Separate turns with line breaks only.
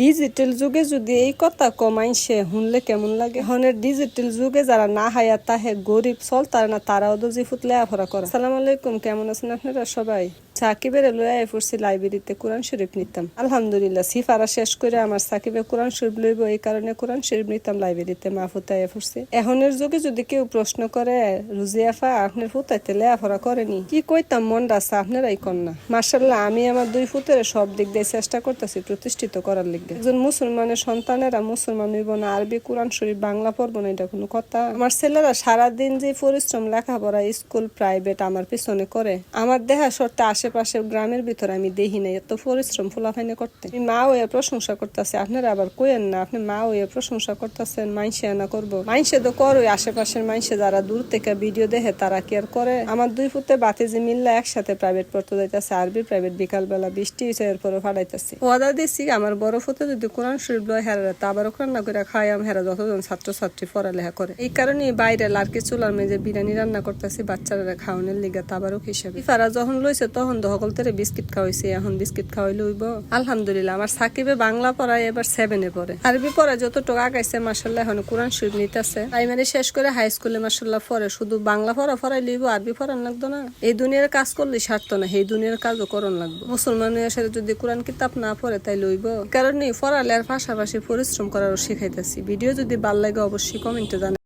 Digital যুগে যদি এই কথা কমাইছে শুনলে কেমন লাগে। এখনের ডিজিটাল যুগে যারা না হায়া তাহে গরিব চল তার না তারাও দর্জি ফুটলে আফরা করে। আসসালামু আলাইকুম, কেমন আছেন আপনারা সবাই? সাকিবের লইয়া পড়ছি লাইব্রেরিতে কোরআন শরীফ নিতাম। আলহামদুলিল্লাহ সিফারা শেষ করে আমার সাকিবে কোরআন শরীফ লইব, এই কারণে কোরআন শরীফ নিতাম লাইব্রেরিতে। মা ফুতাইয়া পড়ছি। এখনের যুগে যদি কেউ প্রশ্ন করে রুজিয়াফা আপনার ফুতাইতে লেয়াফরা করেনি, কি কইতাম মন রাস্তা আপনারাই কন্যা। মার্শাল্লাহ আমি আমার দুই ফুতের সব দিক দিয়ে চেষ্টা করতেছি প্রতিষ্ঠিত করার লিগে। একজন মুসলমানের সন্তানেরা মুসলমান হইব না, আরবি কোরআন শরীফ বাংলা পড়বো না, এটা কোনো কথা? আমার ছেলেরা সারাদিন যে পরিশ্রম লেখাপড়া স্কুল প্রাইভেট আমার পিছনে করে, আমার দেহা সরতে আশেপাশে গ্রামের ভিতরে আমি দেখি নাই এত পরিশ্রম ফুলাফাইনে করতে। মা ওয়ে প্রশংসা করতেছে, আপনারা আবার কইেন না আপনি মা ওয়ে প্রশংসা করতেছেন মাইনসে না করবো। মাইনসে তো করোই, আশেপাশের মাইনসে যারা দূর থেকে ভিডিও দেখে তারা কি আর করে? আমার দুই ফুতে বাতিজি মিল্লা একসাথে প্রাইভেট পড়তে যাইতেছে, আরবি প্রাইভেট। বিকালবেলা বৃষ্টি হয়েছে, এরপরে ফাড়াইতেছি। ওয়াদা দিছি আমার বড় ফুতে যদি কোরআন শরীফ লয় হেরা তা আবার রান্না করে খাইয়াম, হেরা যতজন ছাত্রছাত্রী পড়ালেখা করে। এই কারণে বাইরে লার্কি চুলার মেজে বিরিয়ানি রান্না করতেছি বাচ্চারা খাওয়ানোর লিগা তাবারক হিসেবে। ইফারা যখন লইছে তখন দহকল তেরে বিস্কিট খাওয়াইছে, এখন বিস্কিট খাওয়াই লইব। আলহামদুলিল্লাহ আমার সাকিবে বাংলা পড়ায় এবার 7-এ পড়ে। আরবি পড়া যতটুকু আগাইছে মাশাআল্লাহ, এখন কোরআন শরীফ নিতেছে। প্রাইমারি শেষ করে হাই স্কুলে মাশাআল্লাহ পড়ে। শুধু বাংলা পড়াই লইব, আরবি পড়ান লাগতো না। এই দুনিয়ার কাজ করলে সারতো না, এই দুনিয়ার কাজও করণ লাগবে। মুসলমানের সাথে যদি কোরআন কিতাব না পড়ে তাই লইব। কারণ পড়ালের পাশাপাশি পরিশ্রম করারও শিখাইতেছি। ভিডিও যদি ভালো লাগে অবশ্যই কমেন্টে জানাবেন।